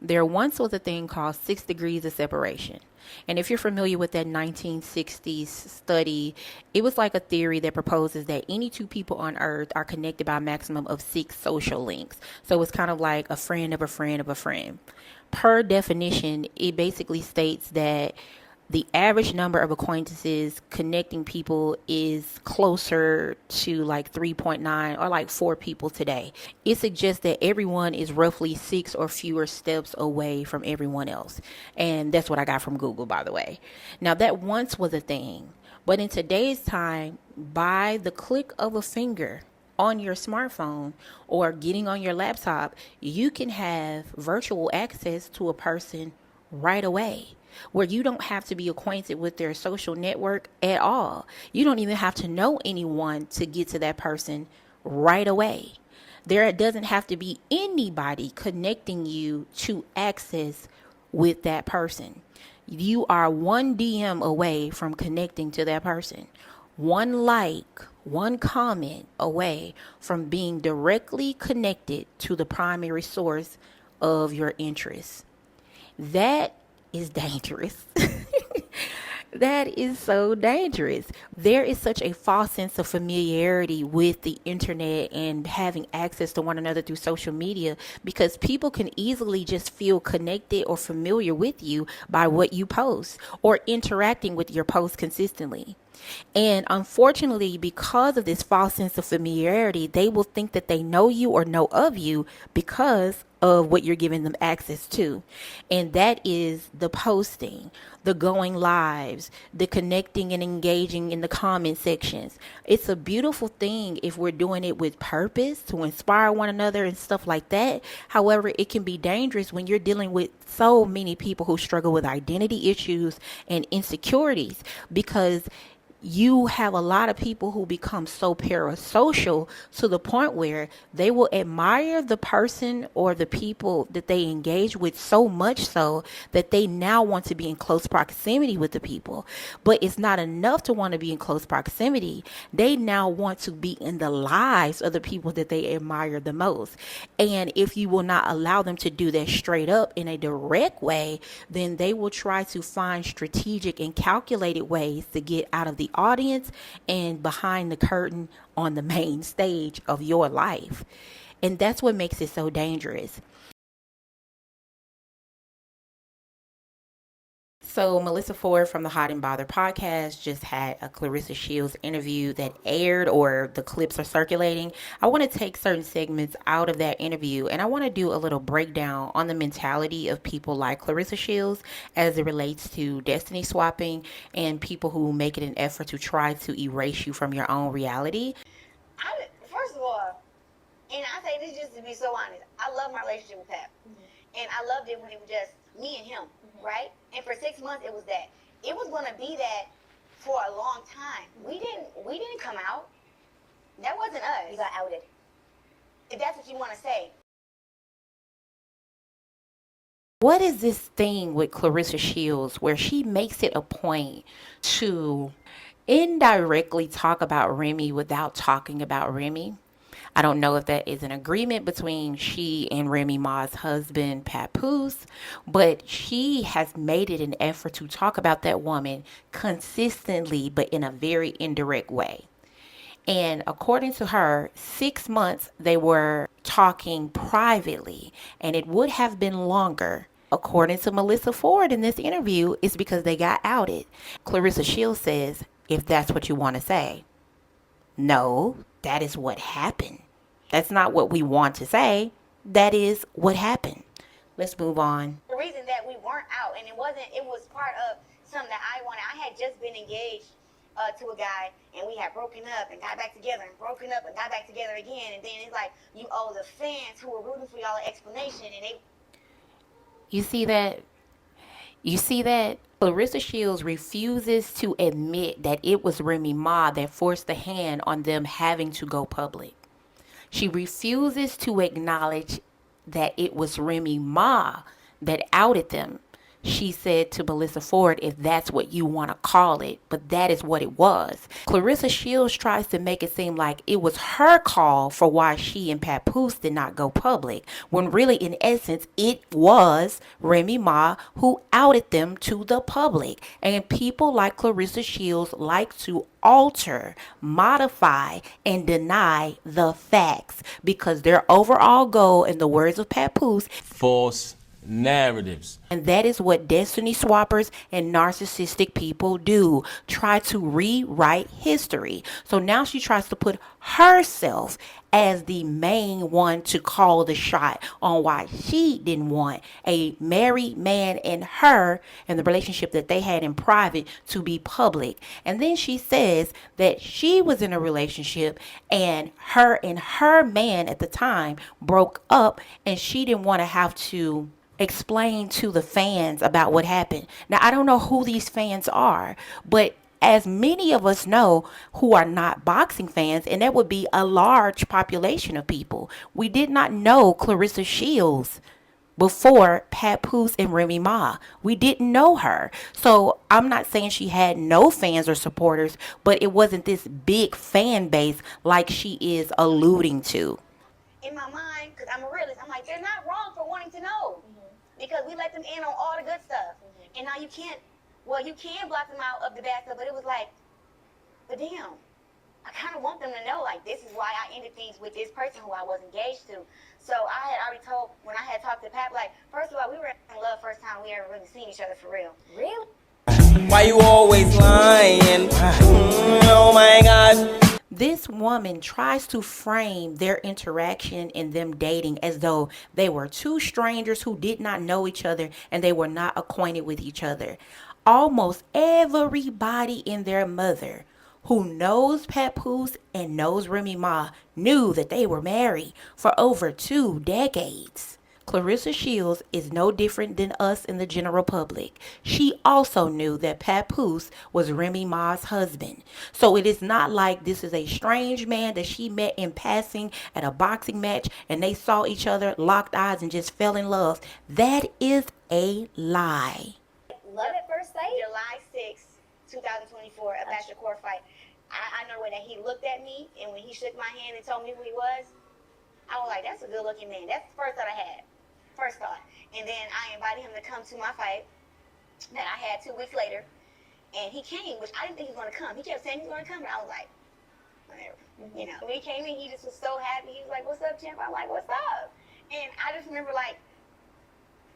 There once was a thing called 6 degrees of separation. And if you're familiar with that 1960s study, it was like a theory that proposes that any two people on earth are connected by a maximum of 6 social links. So it's kind of like a friend of a friend of a friend. Per definition, it basically states that the average number of acquaintances connecting people is closer to like 3.9 or like 4 people today. It suggests that everyone is roughly 6 or fewer steps away from everyone else. And that's what I got from Google, by the way. Now, that once was a thing, but in today's time, by the click of a finger on your smartphone or getting on your laptop, you can have virtual access to a person right away, where you don't have to be acquainted with their social network at all. You don't even have to know anyone to get to that person right away. There doesn't have to be anybody connecting you to access with that person. You are one DM away from connecting to that person. One like, one comment away from being directly connected to the primary source of your interests. That is dangerous. That is so dangerous. There is such a false sense of familiarity with the internet and having access to one another through social media, because people can easily just feel connected or familiar with you by what you post or interacting with your posts consistently. And unfortunately, because of this false sense of familiarity, they will think that they know you or know of you because of what you're giving them access to. And that is the posting, the going lives, the connecting and engaging in the comment sections. It's a beautiful thing if we're doing it with purpose to inspire one another and stuff like that. However, it can be dangerous when you're dealing with so many people who struggle with identity issues and insecurities, because you have a lot of people who become so parasocial to the point where they will admire the person or the people that they engage with so much so that they now want to be in close proximity with the people. But it's not enough to want to be in close proximity. They now want to be in the lives of the people that they admire the most. And if you will not allow them to do that straight up in a direct way, then they will try to find strategic and calculated ways to get out of the audience and behind the curtain on the main stage of your life. And that's what makes it so dangerous. So Melyssa Ford from the Hot and Bother podcast just had a Clarissa Shields interview that aired, or the clips are circulating. I want to take certain segments out of that interview, and I want to do a little breakdown on the mentality of people like Clarissa Shields as it relates to destiny swapping and people who make it an effort to try to erase you from your own reality. First of all, and I say this just to be so honest, I love my relationship with Pat. And I loved it when it was just me and him, right? And for 6 months it was that. It was gonna be that for a long time. We didn't come out. That wasn't us. You got outed. If that's what you wanna say. What is this thing with Clarissa Shields where she makes it a point to indirectly talk about Remy without talking about Remy? I don't know if that is an agreement between she and Remy Ma's husband, Papoose, but she has made it an effort to talk about that woman consistently, but in a very indirect way. And according to her, 6 months they were talking privately, and it would have been longer. According to Melyssa Ford in this interview, it's because they got outed. Clarissa Shields says, if that's what you want to say. No, that is what happened. That's not what we want to say. That is what happened. Let's move on. The reason that we weren't out, and it was part of something that I wanted. I had just been engaged to a guy, and we had broken up and got back together and broken up and got back together again. And then it's like, you owe the fans who were rooting for y'all an explanation, and they... You see that? You see that? Clarissa Shields refuses to admit that it was Remy Ma that forced the hand on them having to go public. She refuses to acknowledge that it was Remy Ma that outed them. she said to Melyssa Ford, if that's what you want to call it, but that is what it was. Clarissa Shields tries to make it seem like it was her call for why she and Papoose did not go public, when really in essence it was Remy Ma who outed them to the public. And people like Clarissa Shields like to alter, modify, and deny the facts because their overall goal, in the words of Papoose, false narratives. and that is what destiny swappers and narcissistic people do. Try to rewrite history. So now she tries to put herself as the main one to call the shot on why she didn't want a married man and her and the relationship that they had in private to be public. And then she says that she was in a relationship and her man at the time broke up, and she didn't want to have to explain to the fans about what happened. Now, I don't know who these fans are, but as many of us know who are not boxing fans, and that would be a large population of people, we did not know Clarissa Shields before Papoose and Remy Ma. We didn't know her. So I'm not saying she had no fans or supporters, but it wasn't this big fan base like she is alluding to. In my mind, because I'm a realist, I'm like, they're not wrong for wanting to know. Because we let them in on all the good stuff. And now you can't, well, you can block them out of the bad stuff, but it was like, but damn, I kind of want them to know, like, this is why I ended things with this person who I was engaged to. So I had already told, when I had talked to Pat, like, first of all, we were in love first time we ever really seen each other for real. Really? Why you always lying? Oh my God. This woman tries to frame their interaction and them dating as though they were two strangers who did not know each other and they were not acquainted with each other. Almost everybody in their mother who knows Papoose and knows Remy Ma knew that they were married for over 2 decades. Clarissa Shields is no different than us in the general public. She also knew that Papoose was Remy Ma's husband. So it is not like this is a strange man that she met in passing at a boxing match and they saw each other, locked eyes, and just fell in love. That is a lie. Love at first sight? July 6th, 2024, a bachelor court fight. I know the way that he looked at me, and when he shook my hand and told me who he was, I was like, that's a good looking man. That's the first thought I had. First thought. And then I invited him to come to my fight that I had 2 weeks later. And he came, which I didn't think he was going to come. He kept saying he was going to come, but I was like, whatever. You know, when he came in, he just was so happy. He was like, what's up, champ? I'm like, what's up? And I just remember, like,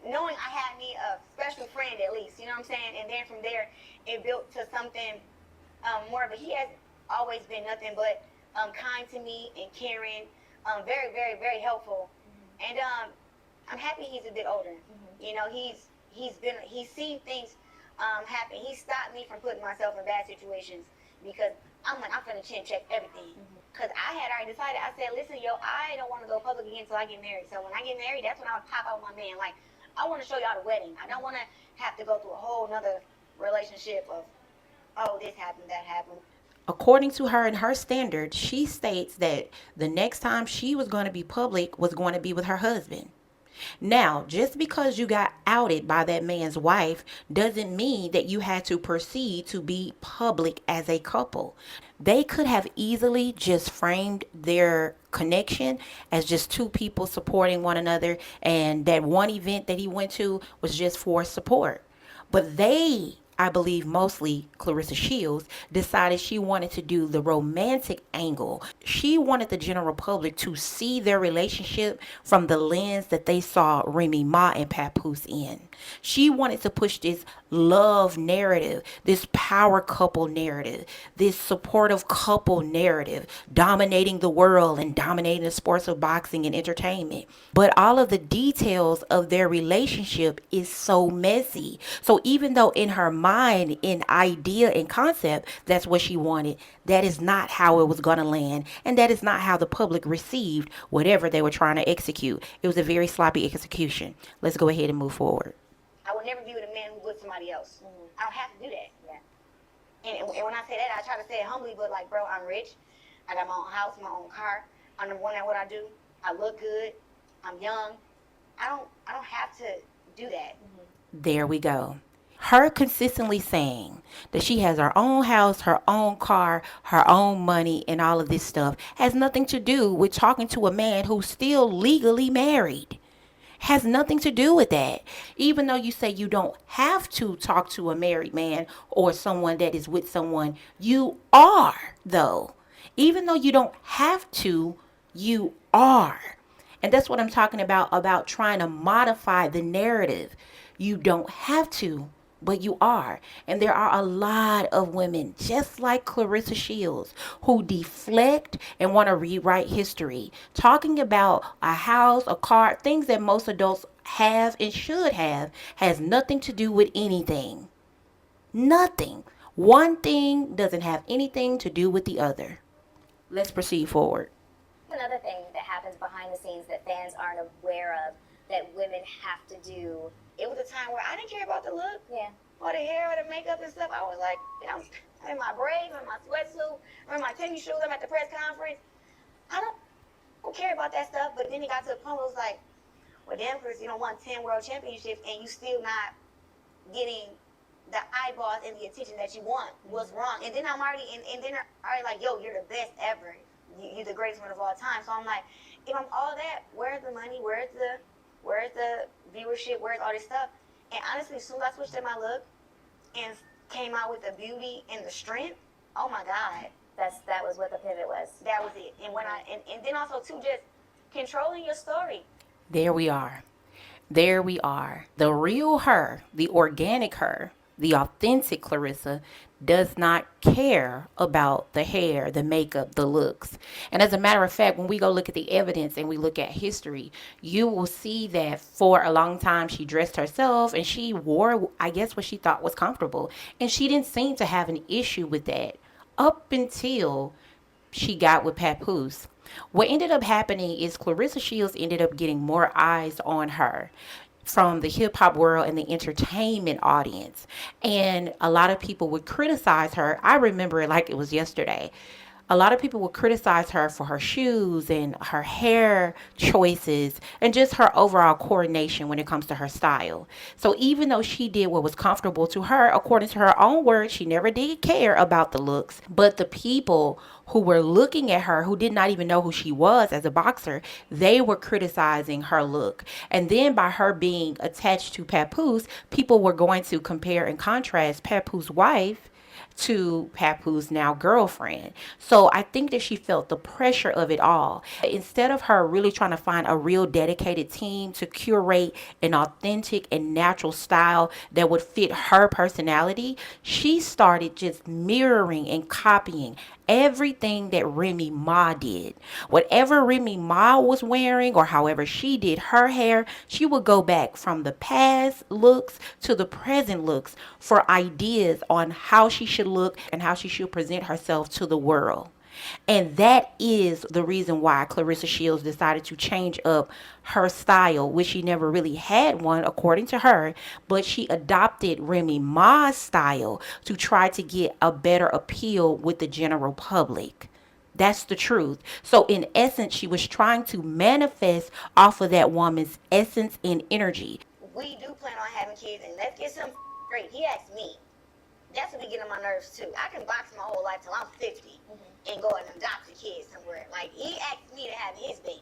knowing I had me a special friend at least, you know what I'm saying? And then from there, it built to something more. But he has always been nothing but kind to me and caring, very, very, very helpful. And I'm happy he's a bit older. You know, he's seen things happen. He stopped me from putting myself in bad situations because I'm like, I'm finna chin check everything. Because I had already decided, I said, listen, yo, I don't want to go public again until I get married. So when I get married, that's when I'll pop out with my man. Like, I want to show y'all the wedding. I don't want to have to go through a whole nother relationship of, oh, this happened, that happened. According to her and her standards, she states that the next time she was going to be public was going to be with her husband. Now, just because you got outed by that man's wife doesn't mean that you had to proceed to be public as a couple. They could have easily just framed their connection as just two people supporting one another, and that one event that he went to was just for support. But they, I believe mostly Clarissa Shields, decided she wanted to do the romantic angle. She wanted the general public to see their relationship from the lens that they saw Remy Ma and Papoose in. She wanted to push this love narrative, this power couple narrative, this supportive couple narrative, dominating the world and dominating the sports of boxing and entertainment. But all of the details of their relationship is so messy. So even though in her mind, in idea and concept, that's what she wanted, that is not how it was going to land. And that is not how the public received whatever they were trying to execute. It was a very sloppy execution. Let's go ahead and move forward. I would never be with a man who's with somebody else. I don't have to do that. And when I say that, I try to say it humbly, but like, bro, I'm rich. I got my own house, my own car. I'm number one at what I do. I look good. I'm young. I don't have to do that. There we go. Her consistently saying that she has her own house, her own car, her own money, and all of this stuff has nothing to do with talking to a man who's still legally married. Has nothing to do with that. Even though you say you don't have to talk to a married man or someone that is with someone, you are, though. Even though you don't have to, you are. And that's what I'm talking about trying to modify the narrative. You don't have to, but you are. And there are a lot of women, just like Clarissa Shields, who deflect and want to rewrite history, talking about a house, a car, things that most adults have and should have, has nothing to do with anything. Nothing. One thing doesn't have anything to do with the other. Let's proceed forward. Another thing that happens behind the scenes that fans aren't aware of that women have to do. It was a time where I didn't care about the look, Yeah. or the hair, or the makeup and stuff. I was like, I'm in my braids, I'm in my sweatsuit, I'm in my tennis shoes, I'm at the press conference. I don't care about that stuff. But then it got to a point where it was like, well, damn, Chris, you don't won 10 world championships and you still not getting the eyeballs and the attention that you want. What's wrong? And then I'm already, and then I'm already like, yo, you're the best ever. You're the greatest one of all time. So I'm like, if I'm all that, where's the money? Where's the viewership? Where's all this stuff? And honestly, as soon as I switched up my look and came out with the beauty and the strength, oh my God, That was what the pivot was. that was it. And when and then also too, just controlling your story. There we are. There we are. The real her, the organic her, the authentic Clarissa does not care about the hair, the makeup, the looks. And as a matter of fact, when we go look at the evidence and we look at history, you will see that for a long time she dressed herself and she wore, I guess, what she thought was comfortable. And she didn't seem to have an issue with that up until she got with Papoose. What ended up happening is Clarissa Shields ended up getting more eyes on her from the hip hop world and the entertainment audience. And a lot of people would criticize her. I remember it like it was yesterday. A lot of people would criticize her for her shoes and her hair choices and just her overall coordination when it comes to her style. So even though she did what was comfortable to her, according to her own words, she never did care about the looks. But the people who were looking at her, who did not even know who she was as a boxer, they were criticizing her look. And then by her being attached to Papoose, people were going to compare and contrast Papoose' wife to Papoose now girlfriend. So I think that she felt the pressure of it all. Instead of her really trying to find a real dedicated team to curate an authentic and natural style that would fit her personality, she started just mirroring and copying everything that Remy Ma did. Whatever Remy Ma was wearing or however she did her hair, she would go back from the past looks to the present looks for ideas on how she should look and how she should present herself to the world. And that is the reason why Clarissa Shields decided to change up her style, which she never really had one, according to her, but she adopted Remy Ma's style to try to get a better appeal with the general public. That's the truth. So in essence, she was trying to manifest off of that woman's essence and energy. We do plan on having kids, and let's get some straight. He asked me. That's what be getting on my nerves too. I can box my whole life till I'm 50 and go and adopt a kid somewhere. Like, he asked me to have his baby.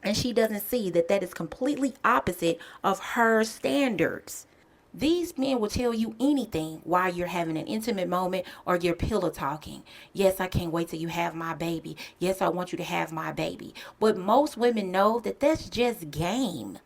And she doesn't see that that is completely opposite of her standards. These men will tell you anything while you're having an intimate moment or you're pillow talking. Yes, I can't wait till you have my baby. Yes, I want you to have my baby. But most women know that that's just game.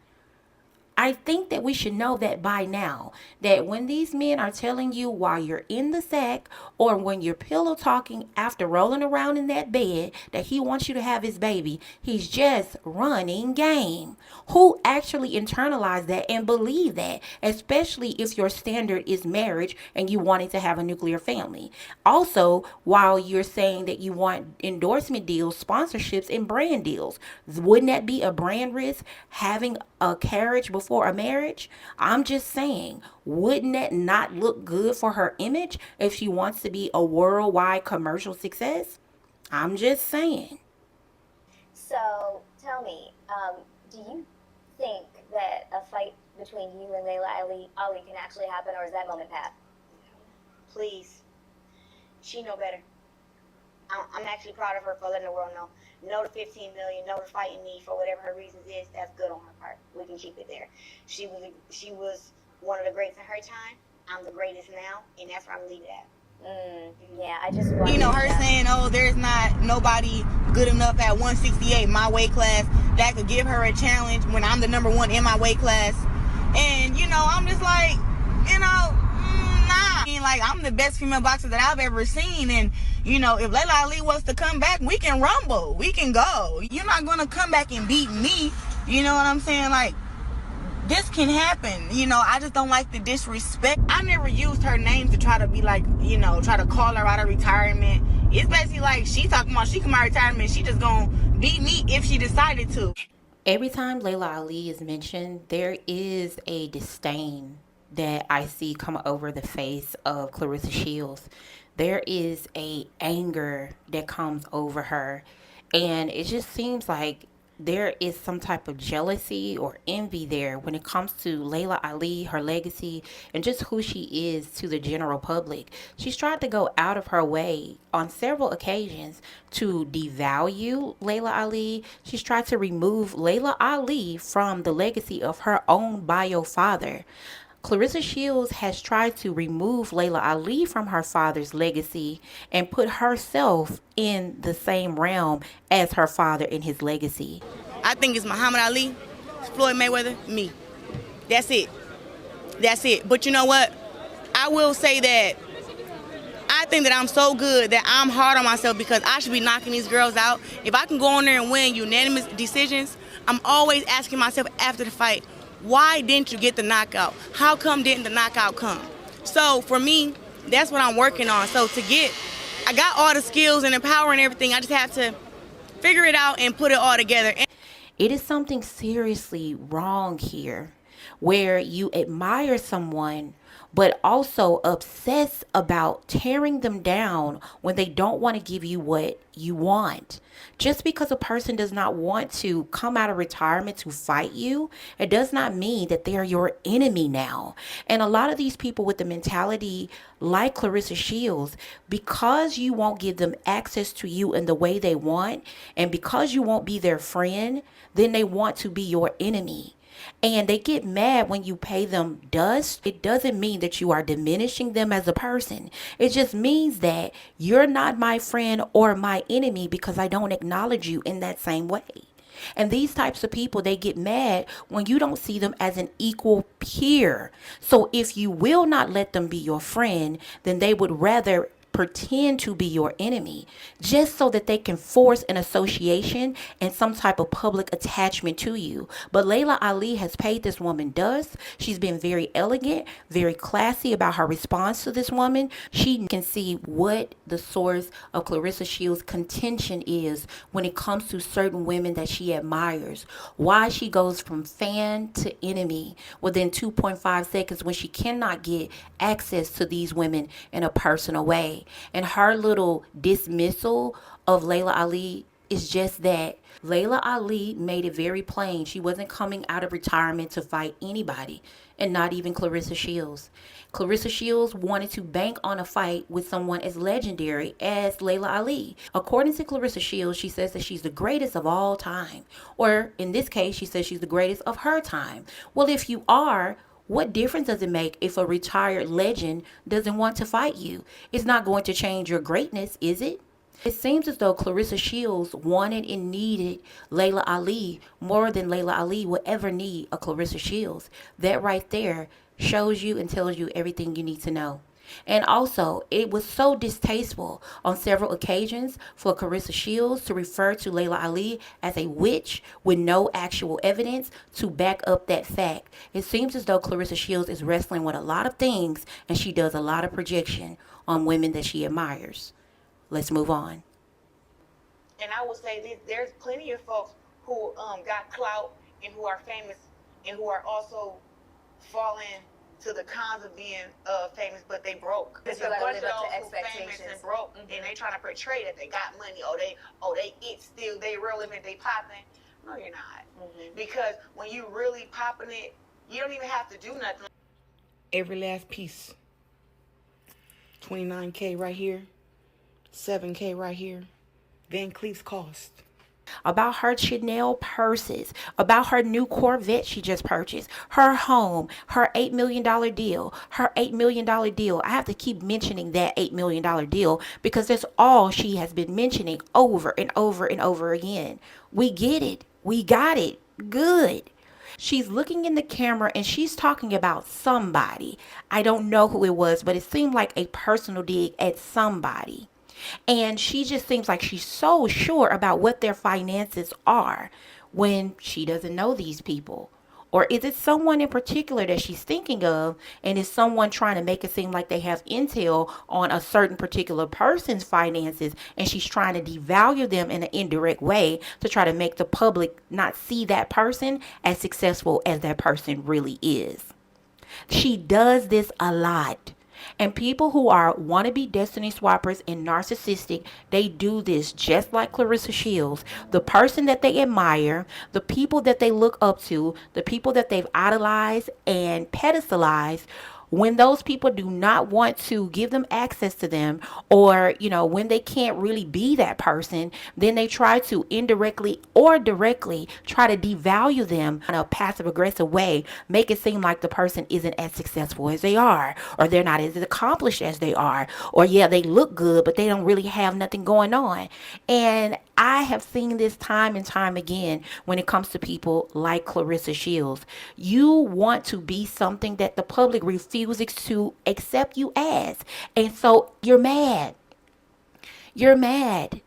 I think that we should know that by now, that when these men are telling you while you're in the sack or when you're pillow talking after rolling around in that bed that he wants you to have his baby, he's just running game. Who actually internalize that and believe that, especially if your standard is marriage and you wanting to have a nuclear family? Also, while you're saying that you want endorsement deals, sponsorships, and brand deals, wouldn't that be a brand risk, having a carriage before a marriage? I'm just saying, wouldn't that not look good for her image if she wants to be a worldwide commercial success? I'm just saying. So tell me, do you think that a fight between you and Layla Ali can actually happen, or is that moment past? Please. She know better. I'm actually proud of her for letting the world know. No to 15 million, no to fighting me for whatever her reasons is. That's good on her part. We can keep it there. She was one of the greats in her time. I'm the greatest now, and that's where I'm gonna leave it at. Yeah, I just want her saying, oh, there's not nobody good enough at 168, my weight class, that could give her a challenge when I'm the number one in my weight class. And, I'm just like, nah. Like, I'm the best female boxer that I've ever seen. And, if Layla Ali wants to come back, we can rumble. We can go. You're not going to come back and beat me. You know what I'm saying? Like, this can happen. I just don't like the disrespect. I never used her name to try to be like, try to call her out of retirement. It's basically like she talking about she come out of retirement, she just gonna beat me if she decided to. Every time Layla Ali is mentioned, there is a disdain that I see come over the face of Clarissa Shields. There is a anger that comes over her, and it just seems like there is some type of jealousy or envy there when it comes to Layla Ali, her legacy, and just who she is to the general public. She's tried to go out of her way on several occasions to devalue Layla Ali. She's tried to remove Layla Ali from the legacy of her own bio father. Clarissa Shields has tried to remove Layla Ali from her father's legacy and put herself in the same realm as her father in his legacy. I think it's Muhammad Ali, Floyd Mayweather, me. That's it. That's it. But you know what? I will say that I think that I'm so good that I'm hard on myself because I should be knocking these girls out. If I can go on there and win unanimous decisions, I'm always asking myself after the fight, why didn't you get the knockout? How come didn't the knockout come? So for me, that's what I'm working on. So I got all the skills and the power and everything. I just have to figure it out and put it all together. It is something seriously wrong here where you admire someone but also obsess about tearing them down when they don't want to give you what you want. Just because a person does not want to come out of retirement to fight you, it does not mean that they are your enemy now. And a lot of these people with the mentality like Clarissa Shields, because you won't give them access to you in the way they want, and because you won't be their friend, then they want to be your enemy. And they get mad when you pay them dust. It doesn't mean that you are diminishing them as a person. It just means that you're not my friend or my enemy because I don't acknowledge you in that same way. And these types of people, they get mad when you don't see them as an equal peer. So if you will not let them be your friend, then they would rather pretend to be your enemy just so that they can force an association and some type of public attachment to you. But Layla Ali has paid this woman dust. She's been very elegant, very classy about her response to this woman. She can see what the source of Clarissa Shields' contention is when it comes to certain women that she admires. Why she goes from fan to enemy within 2.5 seconds when she cannot get access to these women in a personal way. And her little dismissal of Layla Ali is just that. Layla Ali made it very plain she wasn't coming out of retirement to fight anybody, and not even Clarissa Shields. Clarissa Shields wanted to bank on a fight with someone as legendary as Layla Ali. According to Clarissa Shields, she says that she's the greatest of all time. Or in this case, she says she's the greatest of her time. Well, if you are, what difference does it make if a retired legend doesn't want to fight you? It's not going to change your greatness, is it? It seems as though Clarissa Shields wanted and needed Layla Ali more than Layla Ali would ever need a Clarissa Shields. That right there shows you and tells you everything you need to know. And also, it was so distasteful on several occasions for Clarissa Shields to refer to Layla Ali as a witch with no actual evidence to back up that fact. It seems as though Clarissa Shields is wrestling with a lot of things, and she does a lot of projection on women that she admires. Let's move on. And I will say this, there's plenty of folks who got clout and who are famous and who are also falling to the cons of being famous, but they broke. There's a bunch of those who famous and broke, and they trying to portray that they got money. They still, they relevant, they popping. No, you're not. Because when you really popping it You don't even have to do nothing. Every last piece. 29K right here. 7K right here. Van Cleef's cost. About her Chanel purses, about her new Corvette she just purchased, her home, her $8 million deal, her $8 million deal. I have to keep mentioning that $8 million deal because that's all she has been mentioning over and over and over again. We get it. We got it. Good. She's looking in the camera and she's talking about somebody. I don't know who it was, but it seemed like a personal dig at somebody. And she just seems like she's so sure about what their finances are when she doesn't know these people. Or is it someone in particular that she's thinking of, and is someone trying to make it seem like they have intel on a certain particular person's finances, and she's trying to devalue them in an indirect way to try to make the public not see that person as successful as that person really is. She does this a lot. And people who are wannabe destiny swappers and narcissistic, they do this just like Clarissa Shields. The person that they admire, the people that they look up to, the people that they've idolized and pedestalized, when those people do not want to give them access to them, or when they can't really be that person, then they try to indirectly or directly try to devalue them in a passive aggressive way, make it seem like the person isn't as successful as they are, or they're not as accomplished as they are, or yeah, they look good but they don't really have nothing going on. And I have seen this time and time again when it comes to people like Clarissa Shields. You want to be something that the public refuses to accept you as. And so you're mad. You're mad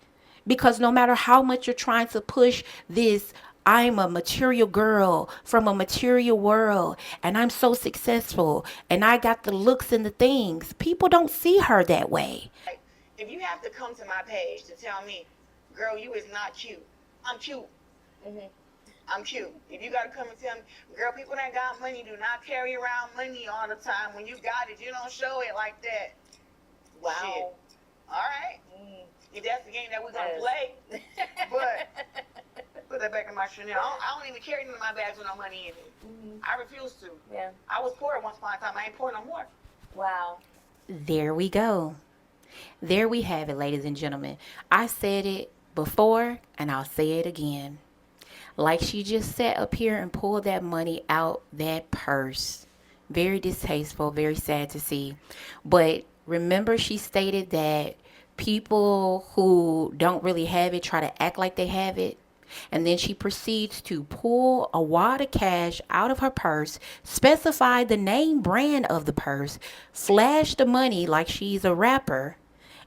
because no matter how much you're trying to push this, I'm a material girl from a material world and I'm so successful and I got the looks and the things, people don't see her that way. If you have to come to my page to tell me, girl, you is not cute. I'm cute. I'm cute. If you gotta come and tell me, girl, people that got money do not carry around money all the time. When you got it, you don't show it like that. Wow. Shit. All right. If that's the game that we're gonna play, but put that back in my Chanel. I don't even carry none of my bags with no money in it. I refuse to. Yeah. I was poor once upon a time. I ain't poor no more. Wow. There we go. There we have it, ladies and gentlemen. I said it before and I'll say it again. Like she just sat up here and pulled that money out that purse. Very distasteful, very sad to see. But remember, she stated that people who don't really have it try to act like they have it. And then she proceeds to pull a wad of cash out of her purse, specify the name brand of the purse, flash the money like she's a rapper,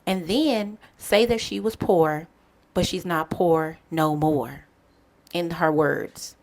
and then say that she was poor, but she's not poor no more. In her words.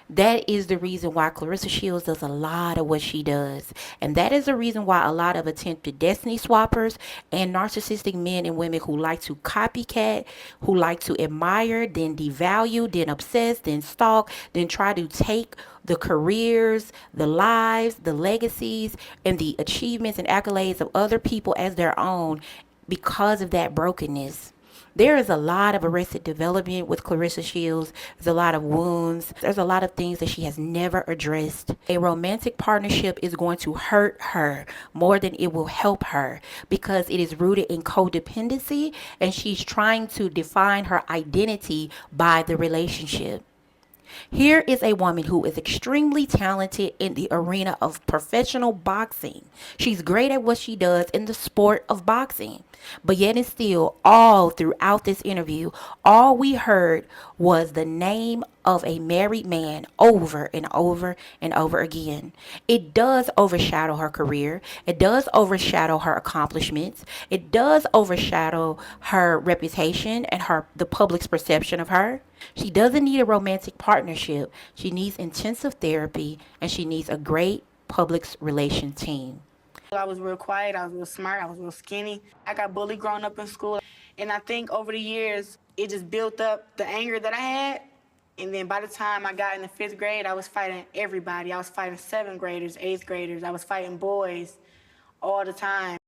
That is the reason why Clarissa Shields does a lot of what she does. And that is the reason why a lot of attempted destiny swappers and narcissistic men and women who like to copycat, who like to admire, then devalue, then obsess, then stalk, then try to take the careers, the lives, the legacies, and the achievements and accolades of other people as their own because of that brokenness. There is a lot of arrested development with Clarissa Shields. There's a lot of wounds. There's a lot of things that she has never addressed. A romantic partnership is going to hurt her more than it will help her because it is rooted in codependency and she's trying to define her identity by the relationship. Here is a woman who is extremely talented in the arena of professional boxing. She's great at what she does in the sport of boxing. But yet and still, all throughout this interview, all we heard was the name of a married man over and over and over again. It does overshadow her career. It does overshadow her accomplishments. It does overshadow her reputation and the public's perception of her. She doesn't need a romantic partnership. She needs intensive therapy and she needs a great public relations team. I was real quiet, I was real smart, I was real skinny. I got bullied growing up in school. And I think over the years, it just built up the anger that I had. And then by the time I got in the 5th grade, I was fighting everybody. I was fighting 7th graders, 8th graders. I was fighting boys all the time.